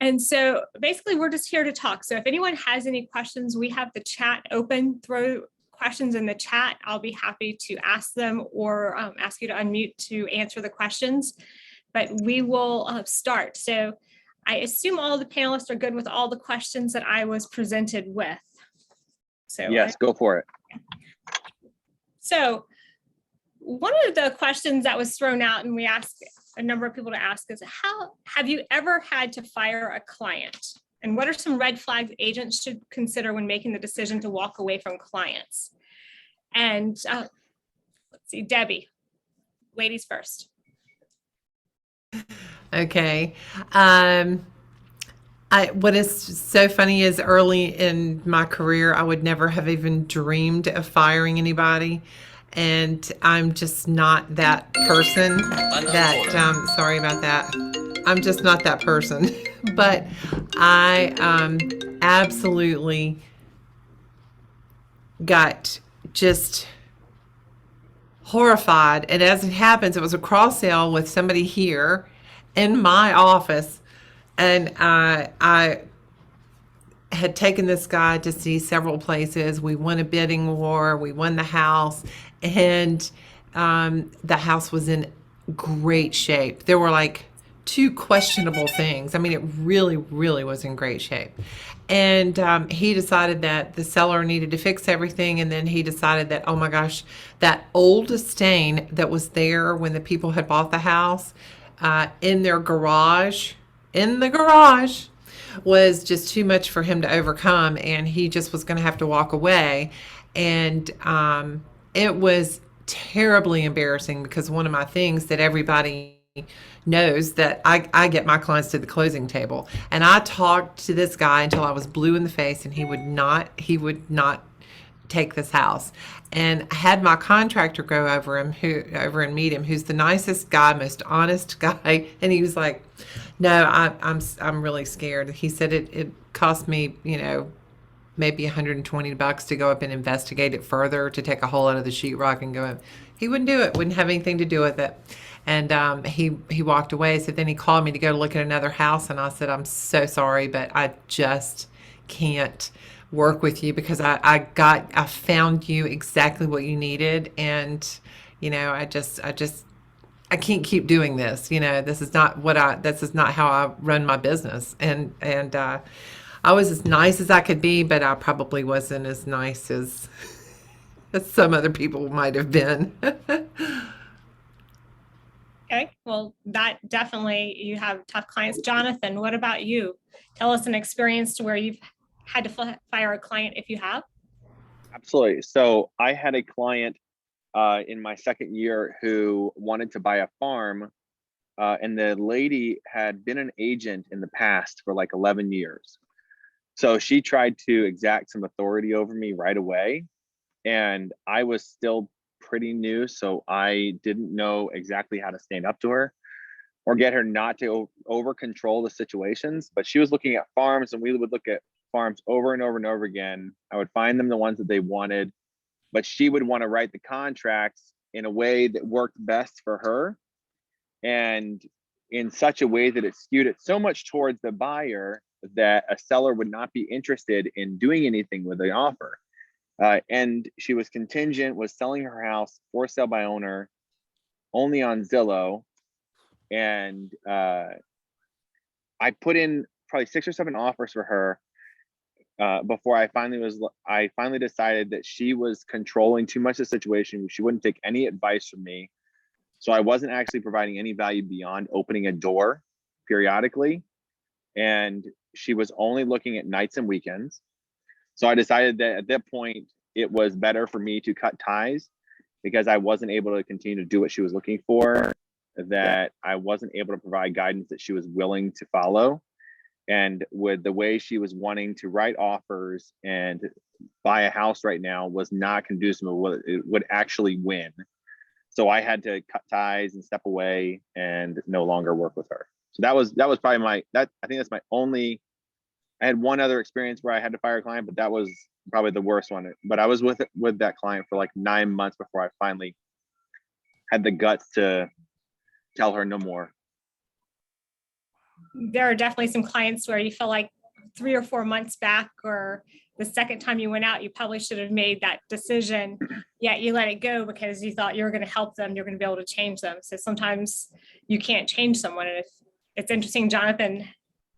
And so basically we're just here to talk. So if anyone has any questions, we have the chat open. Throw questions in the chat. I'll be happy to ask them or ask you to unmute to answer the questions. But we will start. So I assume all the panelists are good with all the questions that I was presented with. So yes, go for it. So one of the questions that was thrown out, and we asked a number of people to ask, is how have you ever had to fire a client? And what are some red flags agents should consider when making the decision to walk away from clients? And let's see, Debbie, ladies first. Okay. What is so funny is early in my career, I would never have even dreamed of firing anybody. And I'm just not that person that, sorry about that. I'm just not that person. But I absolutely got just horrified. And as it happens, it was a cross sale with somebody here in my office. And I had taken this guy to see several places. We won a bidding war. We won the house. And the house was in great shape. There were like 2 questionable things. I mean, it really, really was in great shape. And he decided that the seller needed to fix everything. And then he decided that, oh my gosh, that old stain that was there when the people had bought the house in their garage, was just too much for him to overcome. And he just was going to have to walk away. And it was terribly embarrassing because one of my things that everybody knows that I get my clients to the closing table, and I talked to this guy until I was blue in the face, and he would not take this house. And I had my contractor go over and meet him, who's the nicest guy, most honest guy, and he was like, "No, I'm really scared." He said it cost me, maybe $120 to go up and investigate it further, to take a hole out of the sheetrock and go up. He wouldn't do it, wouldn't have anything to do with it. And he walked away. So then he called me to go look at another house. And I said, I'm so sorry, but I just can't work with you because I found you exactly what you needed. And, I can't keep doing this. This is not how I run my business. And I was as nice as I could be, but I probably wasn't as nice as some other people might have been. Okay, well, that definitely, you have tough clients. Jonathan, what about you? Tell us an experience to where you've had to fire a client if you have. Absolutely. So I had a client in my second year who wanted to buy a farm, and the lady had been an agent in the past for like 11 years. So she tried to exact some authority over me right away, and I was still pretty new, so I didn't know exactly how to stand up to her or get her not to over control the situations. But she was looking at farms, and we would look at farms over and over and over again. I would find them the ones that they wanted, but she would want to write the contracts in a way that worked best for her, and in such a way that it skewed it so much towards the buyer that a seller would not be interested in doing anything with the offer. And she was selling her house for sale by owner only on Zillow. And I put in probably 6 or 7 offers for her before I finally decided that she was controlling too much of the situation. She wouldn't take any advice from me. So I wasn't actually providing any value beyond opening a door periodically. And she was only looking at nights and weekends. So I decided that at that point, it was better for me to cut ties because I wasn't able to continue to do what she was looking for, that I wasn't able to provide guidance that she was willing to follow. And with the way she was wanting to write offers and buy a house right now was not conducive to what it would actually win. So I had to cut ties and step away and no longer work with her. So that was probably I think that's my only. I had one other experience where I had to fire a client, but that was probably the worst one. But I was with that client for like 9 months before I finally had the guts to tell her no more. there are definitely some clients where you feel like 3 or 4 months back, or the second time you went out, you probably should have made that decision, yet you let it go because you thought you were going to help them, you're going to be able to change them. So sometimes you can't change someone. And it's interesting, Jonathan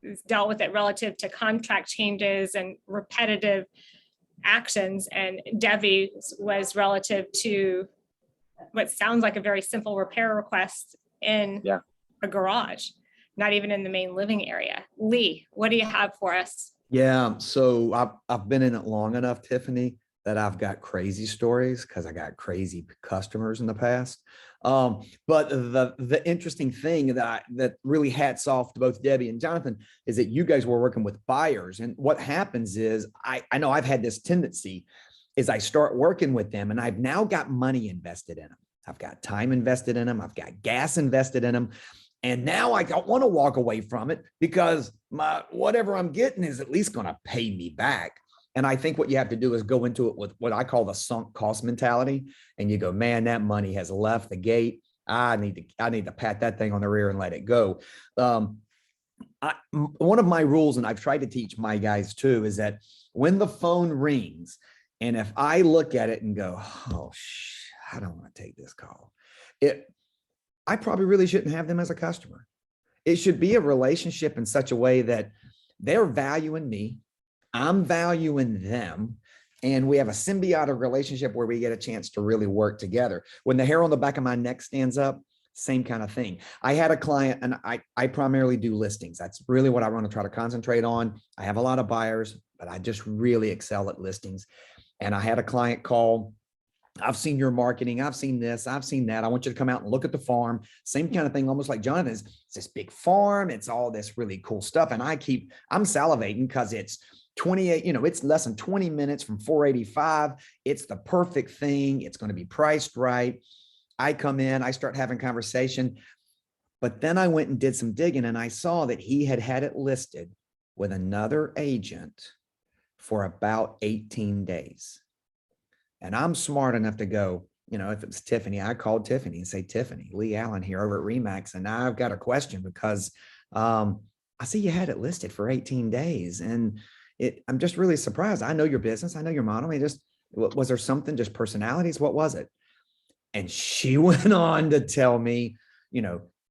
has dealt with it relative to contract changes and repetitive actions, and Debbie was relative to what sounds like a very simple repair request in a garage, not even in the main living area. Lee, what do you have for us? Yeah, so I've been in it long enough, Tiffany, that I've got crazy stories because I got crazy customers in the past. But the interesting thing that really hats off to both Debbie and Jonathan is that you guys were working with buyers. And what happens is I know I've had this tendency is I start working with them and I've now got money invested in them. I've got time invested in them. I've got gas invested in them. And now I don't want to walk away from it because my whatever I'm getting is at least going to pay me back. And I think what you have to do is go into it with what I call the sunk cost mentality. And you go, man, that money has left the gate. I need to pat that thing on the rear and let it go. One of my rules, and I've tried to teach my guys too, is that when the phone rings, and if I look at it and go, oh, I don't want to take this call, I probably really shouldn't have them as a customer. It should be a relationship in such a way that they're valuing me, I'm valuing them, and we have a symbiotic relationship where we get a chance to really work together. When the hair on the back of my neck stands up, same kind of thing. I had a client, and I primarily do listings. That's really what I want to try to concentrate on. I have a lot of buyers, but I just really excel at listings. And I had a client call, I've seen your marketing. I've seen this. I've seen that. I want you to come out and look at the farm. Same kind of thing, almost like Jonathan's. It's this big farm. It's all this really cool stuff. And I'm salivating because it's 28, it's less than 20 minutes from 485. It's the perfect thing. It's going to be priced right. I come in, I start having conversation, but then I went and did some digging and I saw that he had it listed with another agent for about 18 days. And I'm smart enough to go, if it's Tiffany, I called Tiffany and say, Tiffany, Lee Allen here over at Remax. And now I've got a question because I see you had it listed for 18 days. And I'm just really surprised. I know your business. I know your model. Was there something, just personalities? What was it? And she went on to tell me,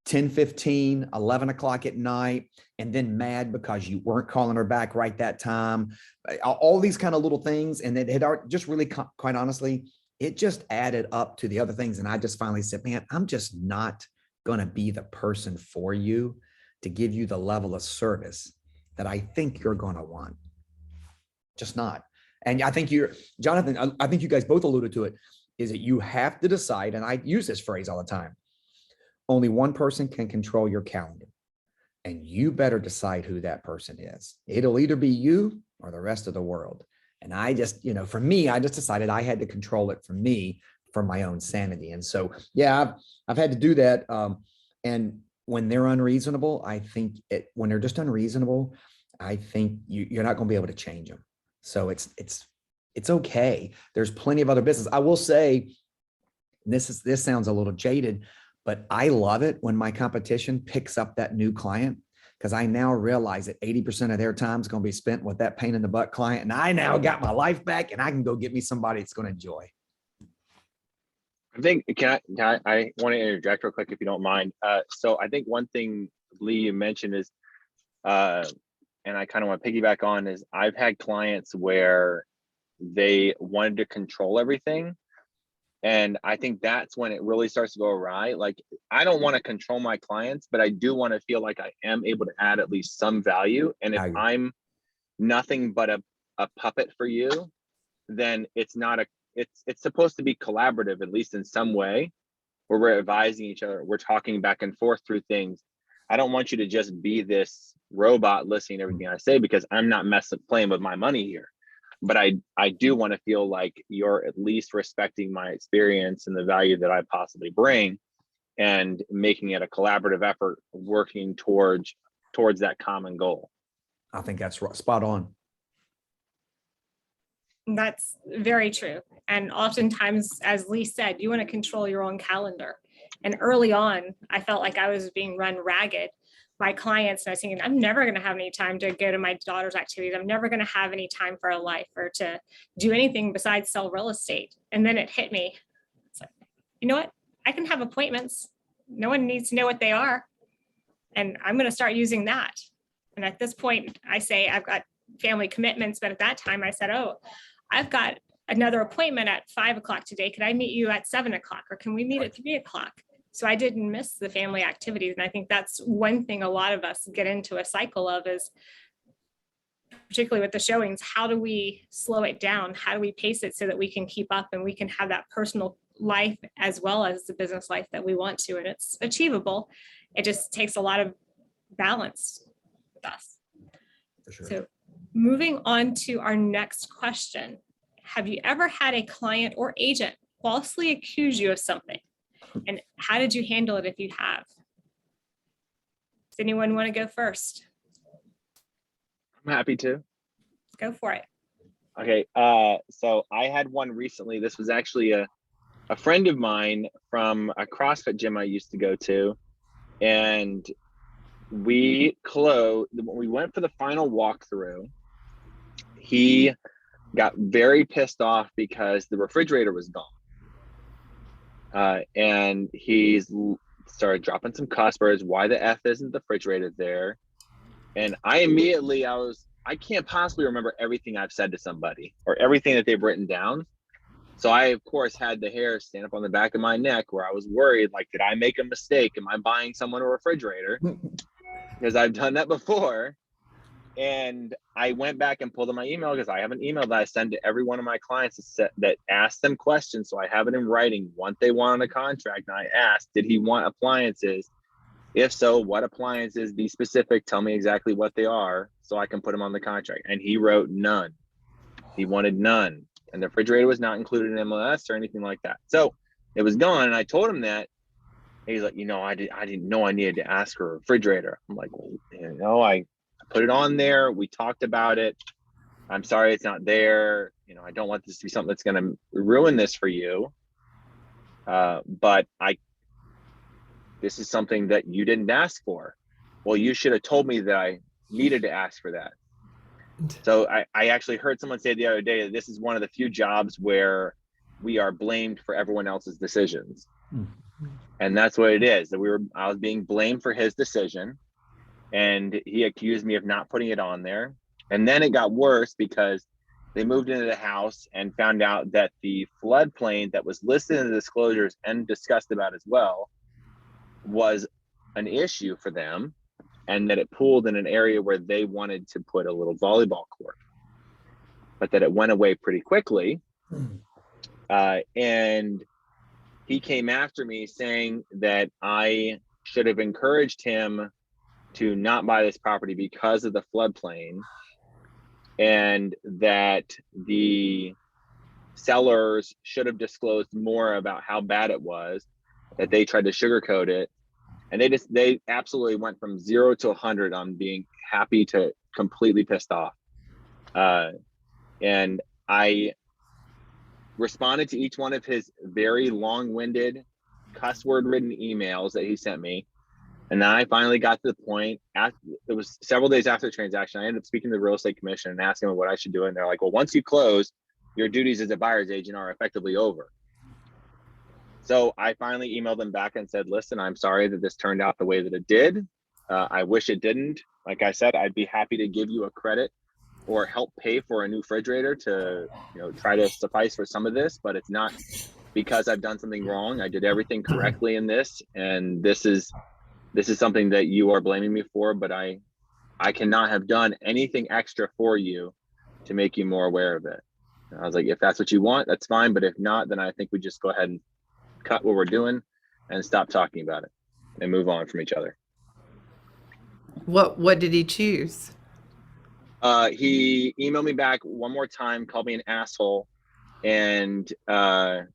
10:15, 11 o'clock at night, and then mad because you weren't calling her back right that time. All these kind of little things. And it had just really, quite honestly, it just added up to the other things. And I just finally said, man, I'm just not going to be the person for you to give you the level of service that I think you're going to want. Just not. And I think Jonathan, I think you guys both alluded to it, is that you have to decide, and I use this phrase all the time, only one person can control your calendar, and you better decide who that person is. It'll either be you or the rest of the world. And I just, for me, I just decided I had to control it for me, for my own sanity. And so, yeah, I've had to do that. And when they're unreasonable, when they're just unreasonable, I think you're not going to be able to change them. So it's okay. There's plenty of other business. I will say, this sounds a little jaded, but I love it when my competition picks up that new client, because I now realize that 80% of their time is going to be spent with that pain in the butt client. And I now got my life back and I can go get me somebody that's going to enjoy. I think, I want to interject real quick, if you don't mind. So I think one thing Lee mentioned is, and I kind of want to piggyback on, is I've had clients where they wanted to control everything. And I think that's when it really starts to go awry. Like, I don't want to control my clients, but I do want to feel like I am able to add at least some value. And if I'm nothing but a puppet for you, then it's supposed to be collaborative, at least in some way, where we're advising each other. We're talking back and forth through things. I don't want you to just be this robot listening to everything I say, because I'm not playing with my money here. But I do want to feel like you're at least respecting my experience and the value that I possibly bring, and making it a collaborative effort, working towards that common goal. I think that's spot on. That's very true. And oftentimes, as Lee said, you want to control your own calendar. And early on, I felt like I was being run ragged by clients. And I was thinking, I'm never going to have any time to go to my daughter's activities. I'm never going to have any time for a life or to do anything besides sell real estate. And then it hit me. It's like, you know what? I can have appointments. No one needs to know what they are. And I'm going to start using that. And at this point, I say I've got family commitments. But at that time, I said, oh, I've got another appointment at 5 o'clock today. Could I meet you at 7 o'clock, or can we meet at 3 o'clock? So I didn't miss the family activities. And I think that's one thing a lot of us get into a cycle of, is particularly with the showings, how do we slow it down? How do we pace it so that we can keep up and we can have that personal life as well as the business life that we want to? And it's achievable. It just takes a lot of balance with us. For sure. So moving on to our next question. Have you ever had a client or agent falsely accuse you of something? And how did you handle it if you have? Does anyone want to go first? I'm happy to. Go for it. Okay, so I had one recently. This was actually a friend of mine from a CrossFit gym I used to go to. And we went for the final walkthrough. He got very pissed off because the refrigerator was gone. And he's started dropping some cuss words. Why the F isn't the refrigerator there? And I can't possibly remember everything I've said to somebody or everything that they've written down. So I, of course, had the hair stand up on the back of my neck where I was worried, like, did I make a mistake? Am I buying someone a refrigerator? Because I've done that before. And I went back and pulled in my email, because I have an email that I send to every one of my clients that asks them questions. So I have it in writing what they want on a contract. And I asked, did he want appliances? If so, what appliances? Be specific. Tell me exactly what they are so I can put them on the contract. And he wrote none. He wanted none. And the refrigerator was not included in MLS or anything like that. So it was gone. And I told him that. He's like, I didn't know I needed to ask for a refrigerator. I'm like, well, I put it on there. We talked about it. I'm sorry it's not there. I don't want this to be something that's going to ruin this for you. But this is something that you didn't ask for. Well, you should have told me that I needed to ask for that. So I actually heard someone say the other day that this is one of the few jobs where we are blamed for everyone else's decisions. And that's what it is, that I was being blamed for his decision, and he accused me of not putting it on there. And then it got worse because they moved into the house and found out that the floodplain that was listed in the disclosures and discussed about as well was an issue for them, and that it pooled in an area where they wanted to put a little volleyball court, but that it went away pretty quickly. And he came after me saying that I should have encouraged him to not buy this property because of the floodplain, and that the sellers should have disclosed more about how bad it was, that they tried to sugarcoat it. And they absolutely went from 0 to 100 on being happy to completely pissed off. And I responded to each one of his very long-winded, cuss word-ridden emails that he sent me. And then I finally got to the point, it was several days after the transaction, I ended up speaking to the real estate commission and asking them what I should do. And they're like, well, once you close, your duties as a buyer's agent are effectively over. So I finally emailed them back and said, listen, I'm sorry that this turned out the way that it did. I wish it didn't. Like I said, I'd be happy to give you a credit or help pay for a new refrigerator to try to suffice for some of this, but it's not because I've done something wrong. I did everything correctly in this, and this is something that you are blaming me for, but I cannot have done anything extra for you to make you more aware of it. And I was like, if that's what you want, that's fine, but if not, then I think we just go ahead and cut what we're doing and stop talking about it and move on from each other. What did he choose? He emailed me back one more time, called me an asshole, and now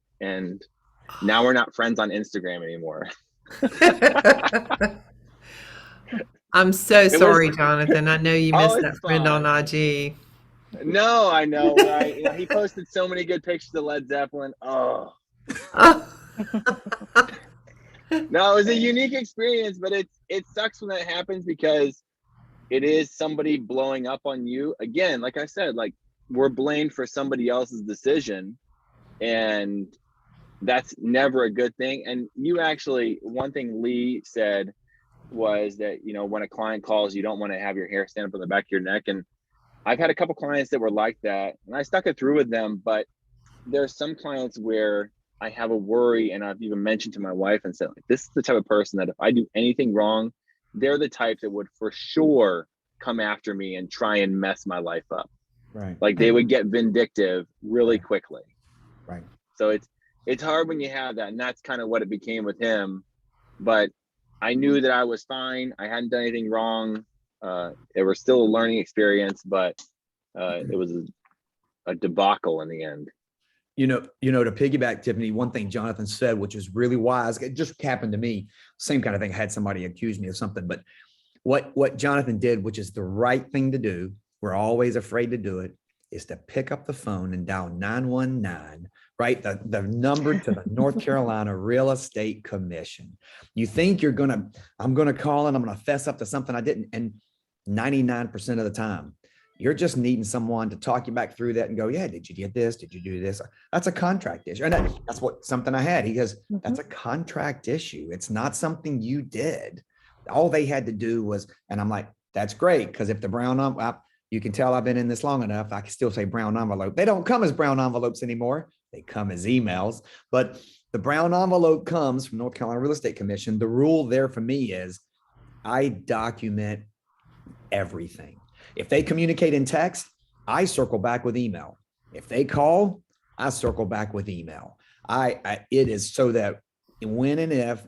we're not friends on Instagram anymore. I'm so sorry, Jonathan. I know you missed that friend fine. on IG. No, I know. He posted so many good pictures of Led Zeppelin. Oh. No, it was a unique experience, but it sucks when that happens because it is somebody blowing up on you. Again, like I said, like we're blamed for somebody else's decision, and that's never a good thing. And you actually, one thing Lee said was that, you know, when a client calls, you don't want to have your hair stand up on the back of your neck. And I've had a couple clients that were like that, and I stuck it through with them. But there's some clients where I have a worry, and I've even mentioned to my wife and said, like, this is the type of person that if I do anything wrong, they're the type that would for sure come after me and try and mess my life up. Right. Like they would get vindictive really quickly. Right. So it's hard when you have that, and that's kind of what it became with him. But I knew that I was fine. I hadn't done anything wrong. It was still a learning experience, but it was a debacle in the end. You know, to piggyback, Tiffany, one thing Jonathan said, which was really wise, it just happened to me. Same kind of thing. I had somebody accuse me of something, but what Jonathan did, which is the right thing to do, we're always afraid to do it, is to pick up the phone and dial 919, right? The number to the North Carolina Real Estate Commission. You think I'm going to call and I'm going to fess up to something I didn't. And 99% of the time, you're just needing someone to talk you back through that and go, yeah, did you get this? Did you do this? That's a contract issue. And that's something I had. He goes, that's a contract issue. It's not something you did. All they had to do was, and I'm like, that's great. Because if the brown envelope, you can tell I've been in this long enough, I can still say brown envelope. They don't come as brown envelopes anymore. They come as emails. But the brown envelope comes from North Carolina Real Estate Commission. The rule there for me is I document everything. If they communicate in text, I circle back with email. If they call, I circle back with email. It is so that when and if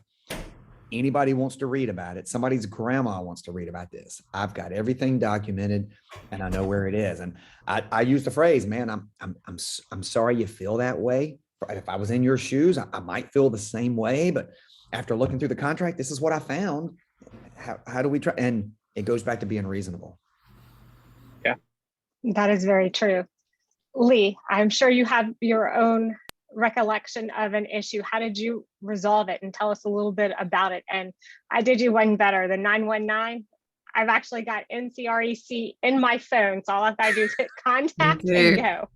anybody wants to read about it, somebody's grandma wants to read about this, I've got everything documented and I know where it is. And I use the phrase, man, I'm sorry you feel that way. If I was in your shoes, I might feel the same way. But after looking through the contract, this is what I found. How do we try? And it goes back to being reasonable. Yeah. That is very true. Lee, I'm sure you have your own recollection of an issue. How did you resolve it? And tell us a little bit about it. And I did you one better, the 919. I've actually got NCREC in my phone. So all I have to do is hit contact and go.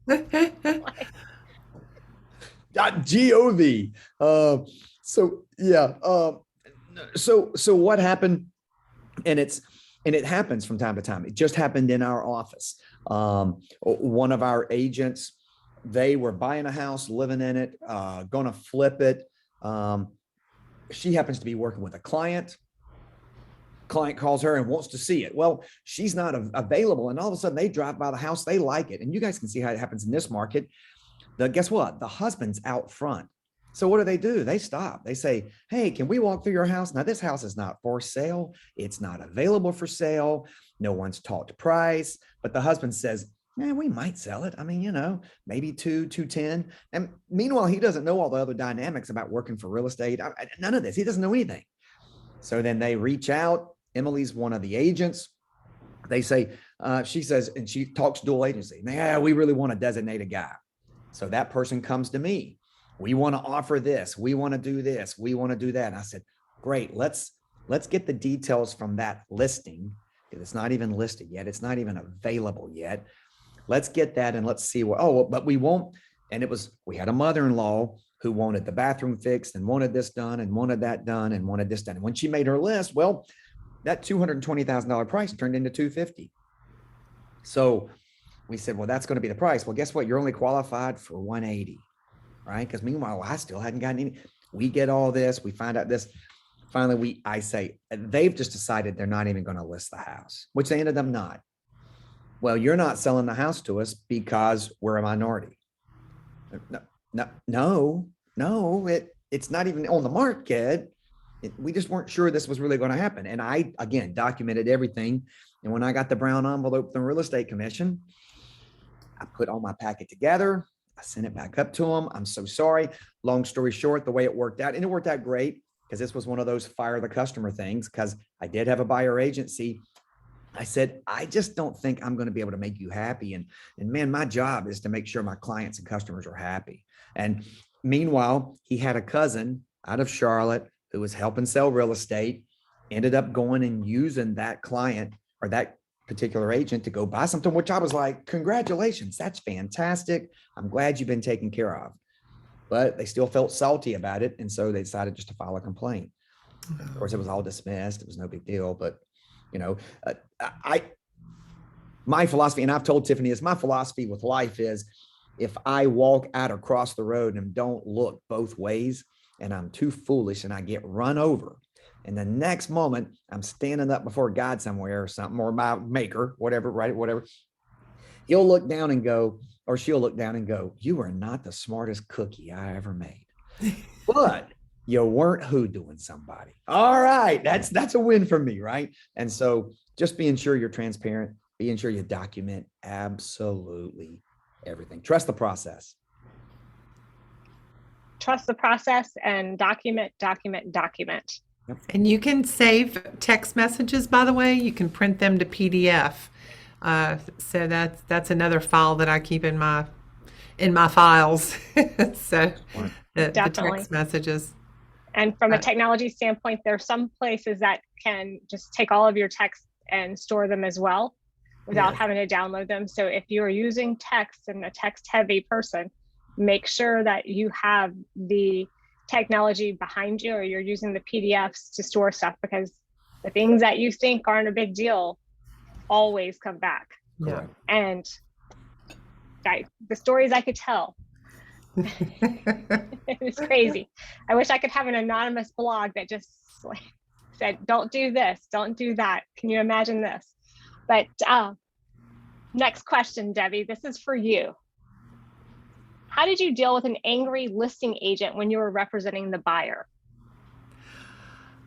.gov. So yeah. So what happened? And it happens from time to time. It just happened in our office. One of our agents, they were buying a house, living in it, going to flip it. She happens to be working with a client. Client calls her and wants to see it. Well, she's not available. And all of a sudden they drive by the house. They like it. And you guys can see how it happens in this market. Guess what? The husband's out front. So what do? They stop. They say, hey, can we walk through your house? Now, this house is not for sale. It's not available for sale. No one's talked price. But the husband says, man, we might sell it. I mean, maybe 210. And meanwhile, he doesn't know all the other dynamics about working for real estate. None of this. He doesn't know anything. So then they reach out. Emily's one of the agents. They say, she says, and she talks dual agency. Yeah, we really want to designate a guy. So that person comes to me. We want to offer this. We want to do this. We want to do that. And I said, great. Let's get the details from that listing. It's not even listed yet. It's not even available yet. Let's get that and let's see what, but we won't. And we had a mother-in-law who wanted the bathroom fixed and wanted this done and wanted that done and wanted this done. And when she made her list, well, that $220,000 price turned into $250,000. So we said, well, that's going to be the price. Well, guess what? You're only qualified for $180,000. Right? Because meanwhile, I still hadn't gotten any. We get all this. We find out this. Finally, I say, they've just decided they're not even going to list the house, which they ended up not. Well, you're not selling the house to us because we're a minority. No, it's not even on the market. We just weren't sure this was really going to happen. And I, again, documented everything. And when I got the brown envelope from the Real Estate Commission, I put all my packet together. I sent it back up to them. I'm so sorry. Long story short, the way it worked out, and it worked out great because this was one of those fire the customer things because I did have a buyer agency. I said, I just don't think I'm going to be able to make you happy. And man, my job is to make sure my clients and customers are happy. And meanwhile, he had a cousin out of Charlotte who was helping sell real estate ended up going and using that client or that particular agent to go buy something, which I was like, congratulations, that's fantastic. I'm glad you've been taken care of. But they still felt salty about it. And so they decided just to file a complaint. Of course, it was all dismissed. It was no big deal. But, you know, my philosophy, and I've told Tiffany this, my philosophy with life is if I walk out across the road and don't look both ways and I'm too foolish and I get run over, and the next moment I'm standing up before God somewhere or something, or my maker, whatever, right? Whatever. He'll look down and go, or she'll look down and go, you are not the smartest cookie I ever made, but you weren't hoodooing somebody. All right. That's a win for me. Right. And so just being sure you're transparent, being sure you document absolutely everything. Trust the process. Trust the process and document. And you can save text messages, by the way. You can print them to PDF. So that's another file that I keep in my files. So the text messages. And from a technology standpoint, there are some places that can just take all of your texts and store them as well without having to download them. So if you're using text and a text heavy person, make sure that you have the technology behind you, or you're using the PDFs to store stuff, because the things that you think aren't a big deal always come back. Yeah. And the stories I could tell, it was crazy. I wish I could have an anonymous blog that just like said, don't do this, don't do that. Can you imagine this? But next question, Debbie, this is for you. How did you deal with an angry listing agent when you were representing the buyer?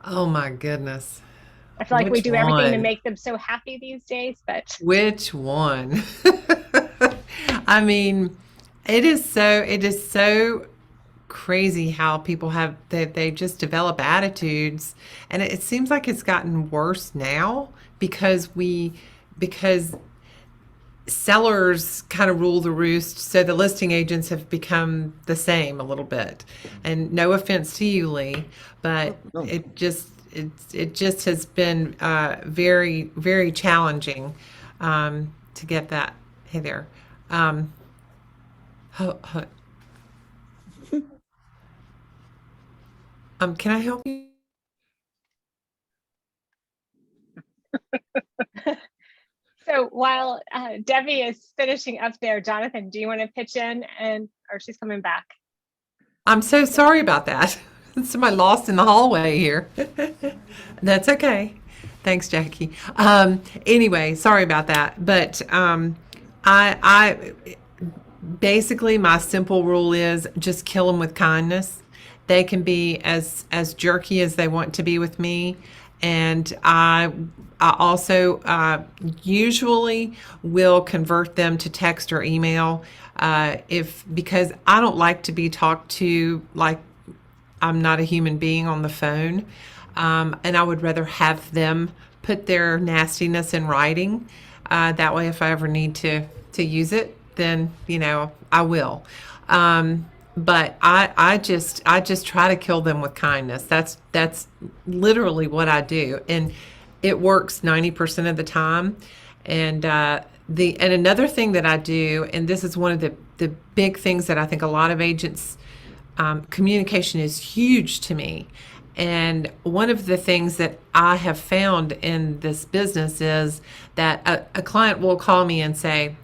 Oh my goodness. I feel like we do everything to make them so happy these days, but which one? I mean, it is so crazy how people have they just develop attitudes, and it seems like it's gotten worse now because sellers kind of rule the roost, so the listing agents have become the same a little bit. And no offense to you, Lee, but it just has been very, very challenging to get that. Hey there. Can I help you? So while Debbie is finishing up there, Jonathan, do you want to pitch in, or she's coming back? I'm so sorry about that. Somebody lost in the hallway here. That's okay. Thanks, Jackie. Anyway, sorry about that. But I basically, my simple rule is just kill them with kindness. They can be as jerky as they want to be with me. And I also usually will convert them to text or email because I don't like to be talked to like I'm not a human being on the phone. And I would rather have them put their nastiness in writing. That way, if I ever need to use it, then, I will. But I just try to kill them with kindness. That's literally what I do. And it works 90% of the time. And another thing that I do, and this is one of the big things that I think a lot of agents, communication is huge to me. And one of the things that I have found in this business is that a client will call me and say,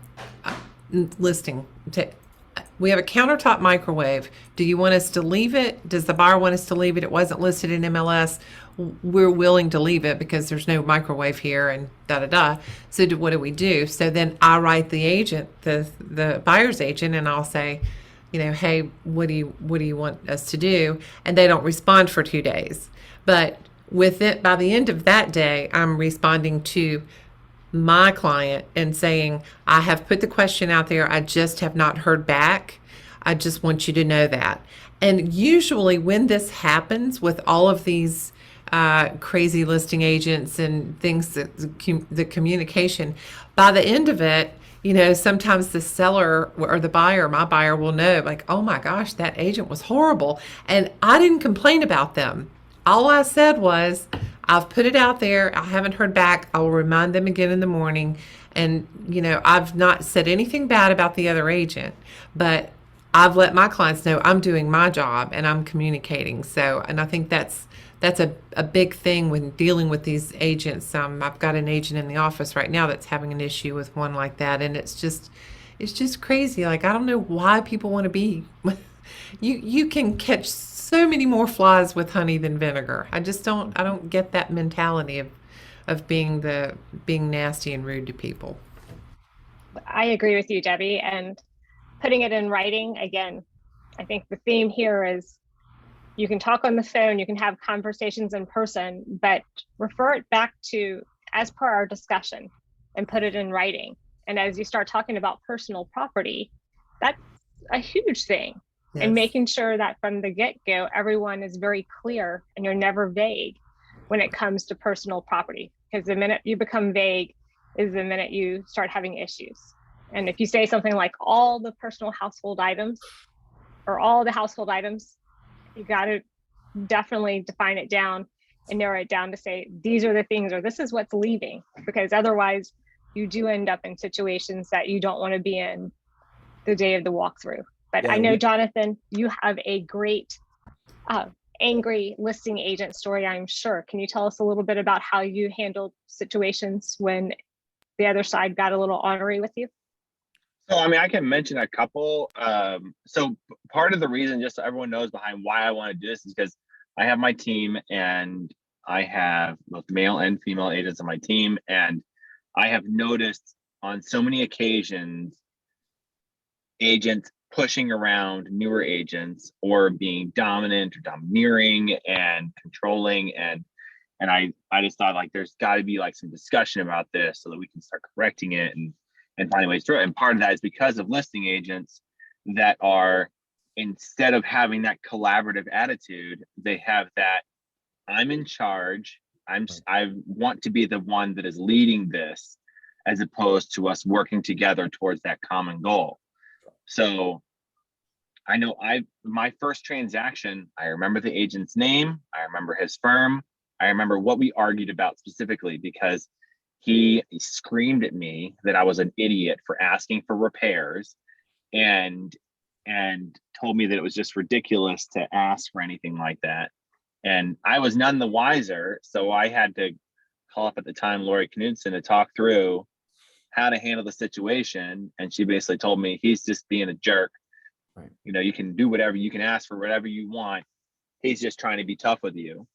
we have a countertop microwave. Do you want us to leave it? Does the buyer want us to leave it? It wasn't listed in MLS. We're willing to leave it because there's no microwave here and da-da-da. So what do we do? So then I write the agent, the buyer's agent, and I'll say, hey, what do you want us to do? And they don't respond for 2 days. But by the end of that day, I'm responding to my client and saying, I have put the question out there. I just have not heard back. I just want you to know that. And usually when this happens with all of these crazy listing agents and things, the communication, by the end of it, sometimes the seller or the buyer, my buyer, will know, like, oh my gosh, that agent was horrible. And I didn't complain about them. All I said was, I've put it out there. I haven't heard back. I will remind them again in the morning. And, I've not said anything bad about the other agent, but I've let my clients know I'm doing my job and I'm communicating. So, and I think that's a big thing when dealing with these agents. I've got an agent in the office right now that's having an issue with one like that, and it's just crazy. Like, I don't know why people want to be. You can catch so many more flies with honey than vinegar. I don't get that mentality of being nasty and rude to people. I agree with you, Debbie. And putting it in writing, again, I think the theme here is you can talk on the phone, you can have conversations in person, but refer it back to as per our discussion and put it in writing. And as you start talking about personal property, that's a huge thing. And Yes. making sure that from the get-go, everyone is very clear and you're never vague when it comes to personal property. Because the minute you become vague is the minute you start having issues. And if you say something like all the personal household items or all the household items, you got to definitely define it down and narrow it down to say, these are the things, or this is what's leaving, because otherwise you do end up in situations that you don't want to be in the day of the walkthrough. But Yeah, I know, Jonathan, you have a great angry listing agent story, I'm sure. Can you tell us a little bit about how you handled situations when the other side got a little ornery with you? So, I mean, I can mention a couple. So part of the reason, just so everyone knows behind why I want to do this, is because I have my team and I have both male and female agents on my team. And I have noticed on so many occasions, agents pushing around newer agents or being dominant or domineering and controlling. And I just thought, like, there's got to be like some discussion about this so that we can start correcting it and finding ways through it. And part of that is because of listing agents that are, instead of having that collaborative attitude, they have that I'm in charge. I want to be the one that is leading this, as opposed to us working together towards that common goal. So I know my first transaction, I remember the agent's name, I remember his firm, I remember what we argued about specifically, because he screamed at me that I was an idiot for asking for repairs and told me that it was just ridiculous to ask for anything like that. And I was none the wiser. So I had to call up at the time Lori Knudsen to talk through how to handle the situation. And she basically told me, he's just being a jerk. Right. You can do whatever, you can ask for whatever you want. He's just trying to be tough with you.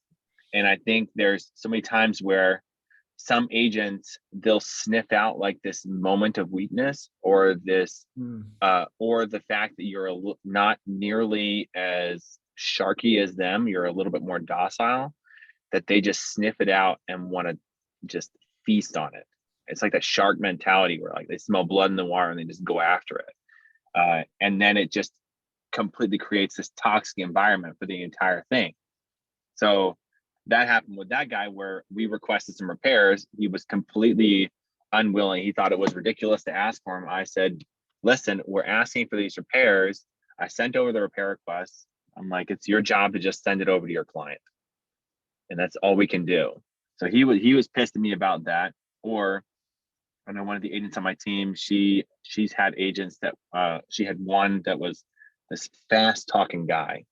And I think there's so many times where some agents, they'll sniff out like this moment of weakness or this, or the fact that you're not nearly as sharky as them, you're a little bit more docile, that they just sniff it out and want to just feast on it. It's like that shark mentality where like they smell blood in the water and they just go after it. And then it just completely creates this toxic environment for the entire thing. So that happened with that guy where we requested some repairs. He was completely unwilling. He thought it was ridiculous to ask for him. I said, listen, we're asking for these repairs. I sent over the repair requests. I'm like, it's your job to just send it over to your client. And that's all we can do. So he was pissed at me about that. Or I know one of the agents on my team, she's had agents that she had one that was this fast talking guy.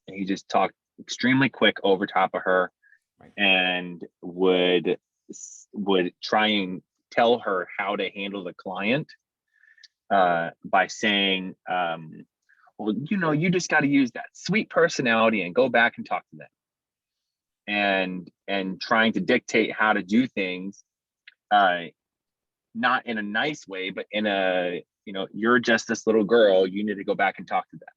And he just talked extremely quick over top of her, right, and would try and tell her how to handle the client by saying, well, you just got to use that sweet personality and go back and talk to them, and trying to dictate how to do things, not in a nice way, but in a, you're just this little girl, you need to go back and talk to them.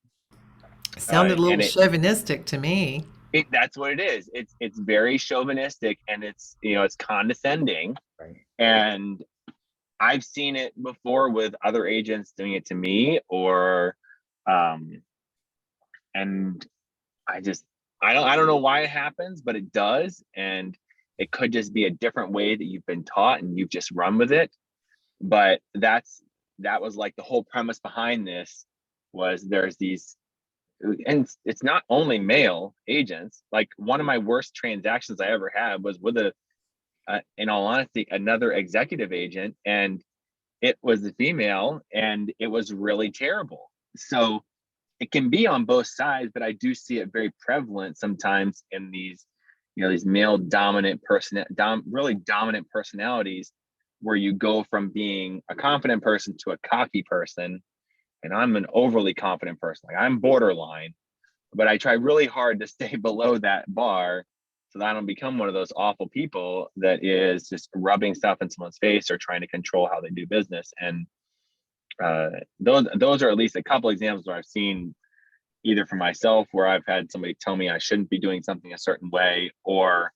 Sounded a little chauvinistic to me. That's what it is. It's very chauvinistic, and it's condescending. Right. And I've seen it before with other agents doing it to me, or and I don't know why it happens, but it does. And it could just be a different way that you've been taught and you've just run with it. But that was like the whole premise behind this was there's these and it's not only male agents. Like one of my worst transactions I ever had was with in all honesty, another executive agent, and it was a female, and it was really terrible. So it can be on both sides, but I do see it very prevalent sometimes in these, these male dominant really dominant personalities, where you go from being a confident person to a cocky person. And I'm an overly confident person. Like I'm borderline, but I try really hard to stay below that bar so that I don't become one of those awful people that is just rubbing stuff in someone's face or trying to control how they do business. And those are at least a couple examples where I've seen, either for myself, where I've had somebody tell me I shouldn't be doing something a certain way, or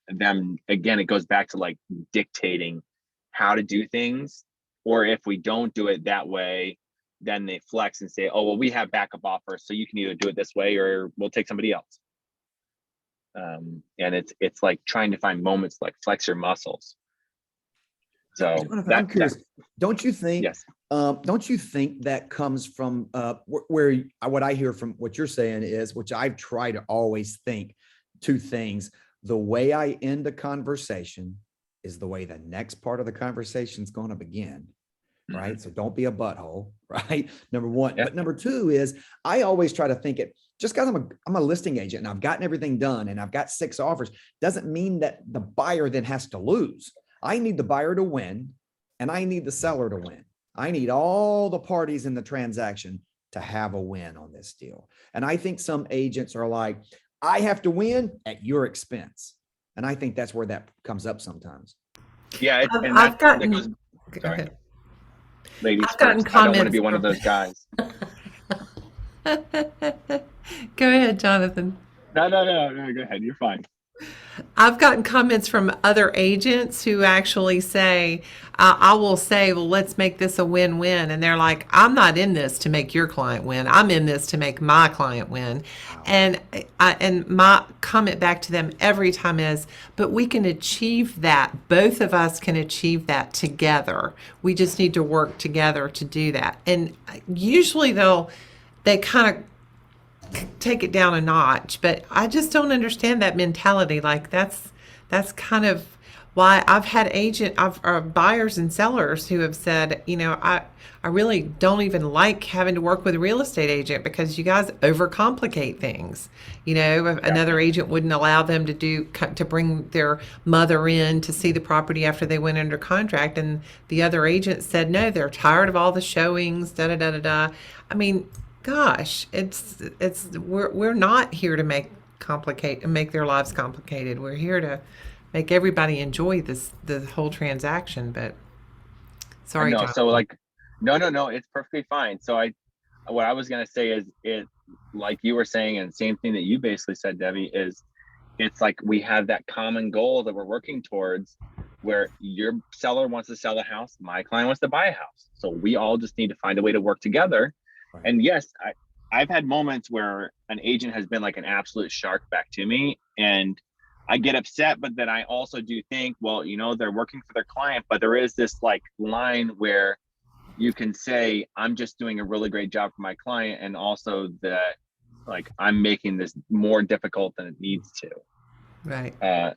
them, again, it goes back to like dictating how to do things. Or if we don't do it that way, then they flex and say, oh, well, we have backup offers, so you can either do it this way or we'll take somebody else. And it's like trying to find moments to like flex your muscles. So Jonathan, I'm curious, don't you think, yes. Don't you think that comes from where what I hear from what you're saying is, which I've tried to always think, two things: the way I end a conversation is the way the next part of the conversation is going to begin. Right. So don't be a butthole. Right. Number one. But number two is I always try to think it, just because I'm a listing agent and I've gotten everything done and I've got 6 offers, doesn't mean that the buyer then has to lose. I need the buyer to win and I need the seller to win. I need all the parties in the transaction to have a win on this deal. And I think some agents are like, I have to win at your expense. And I think that's where that comes up sometimes. Yeah. I've gotten, sorry. Ladies I've gotten first. I don't want to comments be one of those guys. Go ahead, Jonathan. No, go ahead. You're fine. I've gotten comments from other agents who actually say, I will say, well, let's make this a win-win. And they're like, I'm not in this to make your client win. I'm in this to make my client win. Wow. And my comment back to them every time is, but we can achieve that. Both of us can achieve that together. We just need to work together to do that. And usually they kind of take it down a notch, but I just don't understand that mentality. Like that's kind of why I've had buyers and sellers who have said, I really don't even like having to work with a real estate agent because you guys overcomplicate things. Another agent wouldn't allow them to bring their mother in to see the property after they went under contract, and the other agent said no, they're tired of all the showings. Da da da da da. I mean, gosh, we're not here to make their lives complicated. We're here to make everybody enjoy the whole transaction. But sorry, no, Jonathan. so like, no, it's perfectly fine. So what I was gonna say is, it, like you were saying, and same thing that you basically said, Debbie, is it's like we have that common goal that we're working towards, where your seller wants to sell a house, my client wants to buy a house. So we all just need to find a way to work together. Right. And yes, I've had moments where an agent has been like an absolute shark back to me, and I get upset, but then I also do think, well, they're working for their client, but there is this like line where you can say, I'm just doing a really great job for my client, and also that like I'm making this more difficult than it needs to. Right.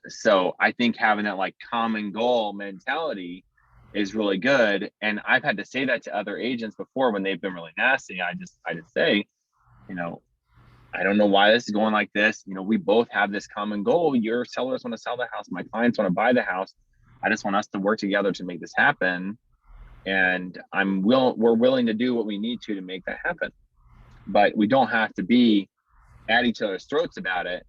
So I think having that like common goal mentality is really good. And I've had to say that to other agents before when they've been really nasty. I just say, I don't know why this is going like this. We both have this common goal. Your sellers want to sell the house. My clients want to buy the house. I just want us to work together to make this happen. And we're willing to do what we need to make that happen. But we don't have to be at each other's throats about it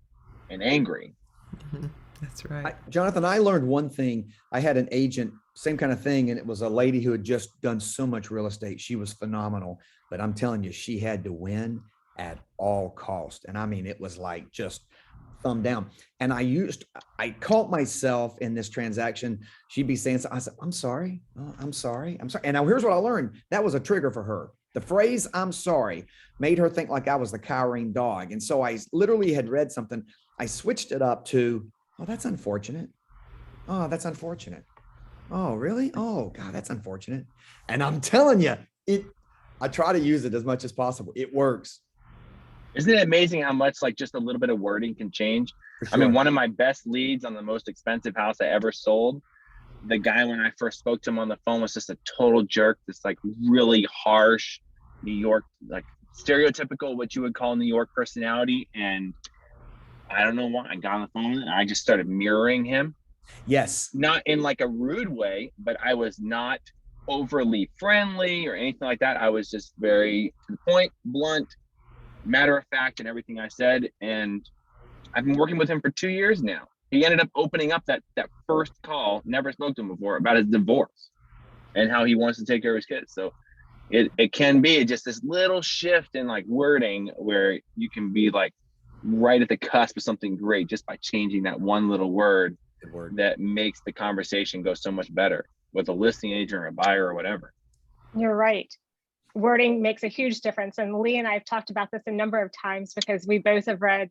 and angry. Mm-hmm. That's right. Jonathan, I learned one thing. I had an agent, same kind of thing. And it was a lady who had just done so much real estate. She was phenomenal, but I'm telling you, she had to win at all costs. And I mean, it was like just thumb down. And I caught myself in this transaction. She'd be saying, I said, I'm sorry. Oh, I'm sorry. And now here's what I learned. That was a trigger for her. The phrase, I'm sorry, made her think like I was the cowering dog. And so I literally had read something. I switched it up to, oh, that's unfortunate. Oh, that's unfortunate. Oh, really? Oh, God, that's unfortunate. And I'm telling you, I try to use it as much as possible. It works. Isn't it amazing how much like just a little bit of wording can change? For I mean, sure. one of my best leads on the most expensive house I ever sold, the guy, when I first spoke to him on the phone, was just a total jerk. This like really harsh New York, like stereotypical, what you would call New York personality. And I don't know why I got on the phone and I just started mirroring him. Yes. Not in like a rude way, but I was not overly friendly or anything like that. I was just very to the point, blunt, matter of fact in everything I said. And I've been working with him for 2 years now. He ended up opening up that first call, never spoke to him before, about his divorce and how he wants to take care of his kids. So it can be just this little shift in like wording where you can be like right at the cusp of something great just by changing that one little word that makes the conversation go so much better with a listing agent or a buyer or whatever. You're right. Wording makes a huge difference. And Lee and I have talked about this a number of times because we both have read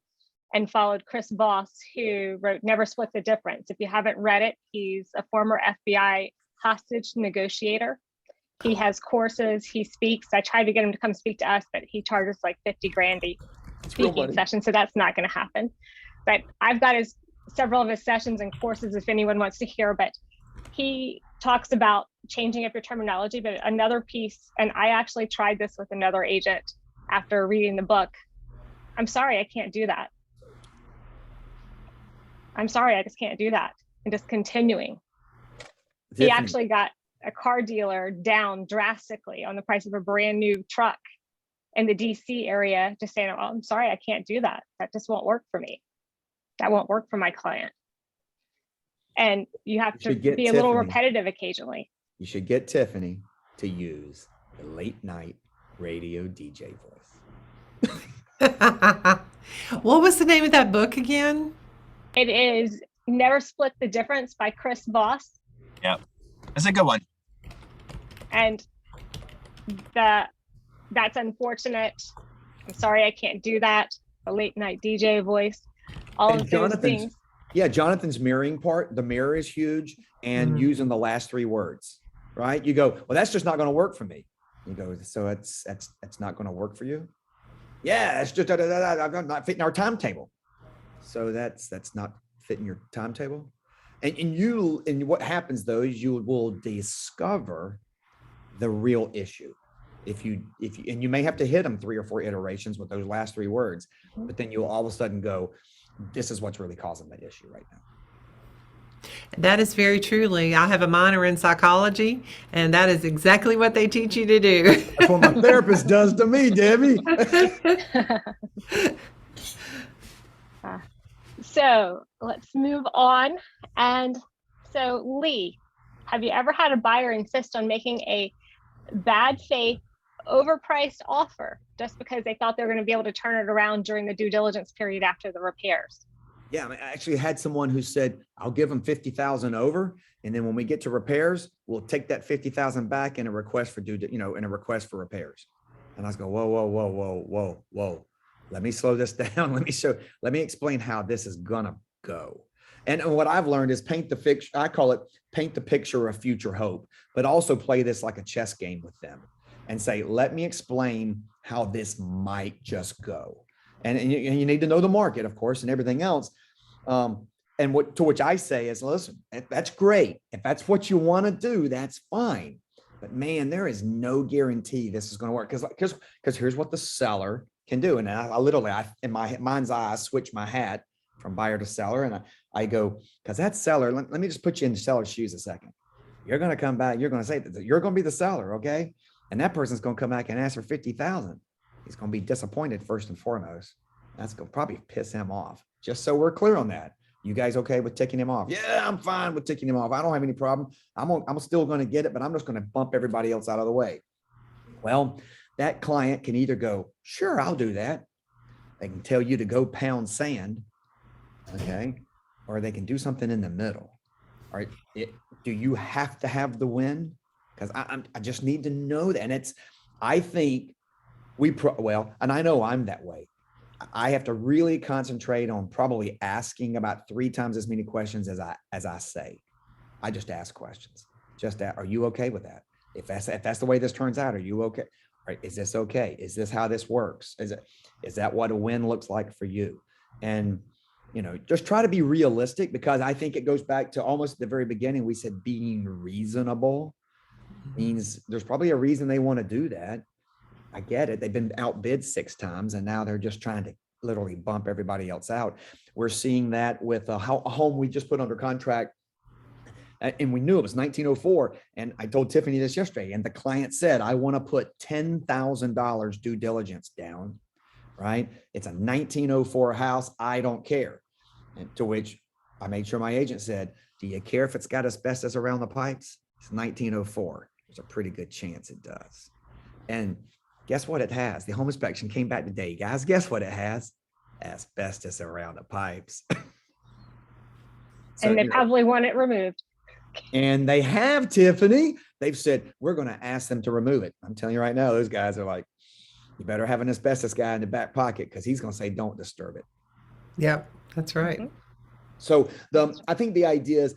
and followed Chris Voss, who wrote Never Split the Difference. If you haven't read it, he's a former FBI hostage negotiator. He has courses, he speaks. I tried to get him to come speak to us, but he charges like 50 grand a speaking session. So that's not going to happen. But I've got several of his sessions and courses if anyone wants to hear, but he talks about changing up your terminology. But another piece, and I actually tried this with another agent after reading the book. I'm sorry, I can't do that. I'm sorry, I just can't do that. And just continuing. He actually got a car dealer down drastically on the price of a brand new truck in the DC area, just saying, oh, I'm sorry, I can't do that. That just won't work for me. That won't work for my client. And you have to be a little repetitive occasionally. You should get Tiffany to use the late night radio DJ voice. What was the name of that book again? It is Never Split the Difference by Chris Voss. Yep. That's a good one. And that's unfortunate. I'm sorry, I can't do that. The late night DJ voice, all of those things. Yeah, Jonathan's mirroring part, the mirror is huge, and using the last 3 words, right? You go, well, that's just not going to work for me. You go, so it's not going to work for you? Yeah, it's just I'm not fitting our timetable. So that's not fitting your timetable. And what happens though is you will discover the real issue. If you and you may have to hit them 3 or 4 iterations with those last 3 words, but then you'll all of a sudden go, this is what's really causing the issue right now. That is very truly. I have a minor in psychology, and that is exactly what they teach you to do. That's what my therapist does to me, Debbie. So let's move on. And so Lee, have you ever had a buyer insist on making a bad faith, overpriced offer just because they thought they were going to be able to turn it around during the due diligence period after the repairs? Yeah, I actually had someone who said, I'll give them 50,000 over. And then when we get to repairs, we'll take that 50,000 back in a request for in a request for repairs. And I was going, whoa. Let me slow this down. Let me explain how this is gonna go. And what I've learned is paint the picture of future hope, but also play this like a chess game with them and say, let me explain how this might just go. And you need to know the market, of course, and everything else. And to which I say is, listen, that's great. If that's what you want to do, that's fine. But man, there is no guarantee this is going to work because here's what the seller can do. And I literally, in my mind's eye, I switch my hat from buyer to seller, and I go, because that seller, let me just put you in the seller's shoes a second. You're going to come back. You're going to say that you're going to be the seller, okay? And that person's going to come back and ask for 50,000. He's going to be disappointed first and foremost. That's going to probably piss him off. Just so we're clear on that. You guys okay with ticking him off? Yeah, I'm fine with ticking him off. I don't have any problem. I'm still going to get it, but I'm just going to bump everybody else out of the way. Well, that client can either go, sure, I'll do that. They can tell you to go pound sand, okay? Or they can do something in the middle. All right, do you have to have the win? Because I just need to know that. And I think and I know I'm that way. I have to really concentrate on probably asking about 3 times as many questions as I say. I just ask questions. Are you okay with that? If that's the way this turns out, are you okay? right? Is this okay? Is this how this works? Is that what a win looks like for you? And, just try to be realistic, because I think it goes back to almost the very beginning. We said being reasonable means there's probably a reason they want to do that. I get it. They've been outbid 6 times and now they're just trying to literally bump everybody else out. We're seeing that with a home we just put under contract. And we knew it was 1904. And I told Tiffany this yesterday, and the client said, I want to put $10,000 due diligence down, right? It's a 1904 house. I don't care. And to which I made sure my agent said, do you care if it's got asbestos around the pipes? It's 1904. There's a pretty good chance it does. And guess what it has? The home inspection came back today, guys. Guess what it has? Asbestos around the pipes. So, and they probably want it removed. And they have, Tiffany. They've said, we're going to ask them to remove it. I'm telling you right now, those guys are like, you better have an asbestos guy in the back pocket, because he's going to say, don't disturb it. Yep, that's right. Mm-hmm. So I think the idea is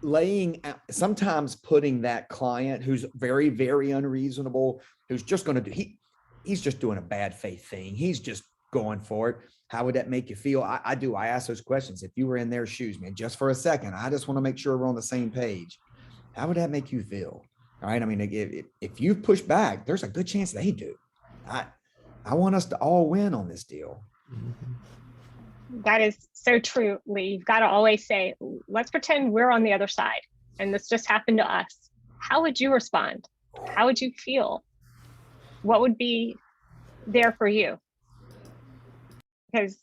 laying out, sometimes putting that client who's very, very unreasonable, who's just going to do, he's just doing a bad faith thing. He's just going for it. How would that make you feel? I do. I ask those questions. If you were in their shoes, man, just for a second, I just want to make sure we're on the same page. How would that make you feel? All right. I mean, if you push back, there's a good chance they do. I want us to all win on this deal. That is so true, Lee. You've got to always say, let's pretend we're on the other side and this just happened to us. How would you respond? How would you feel? What would be there for you? Because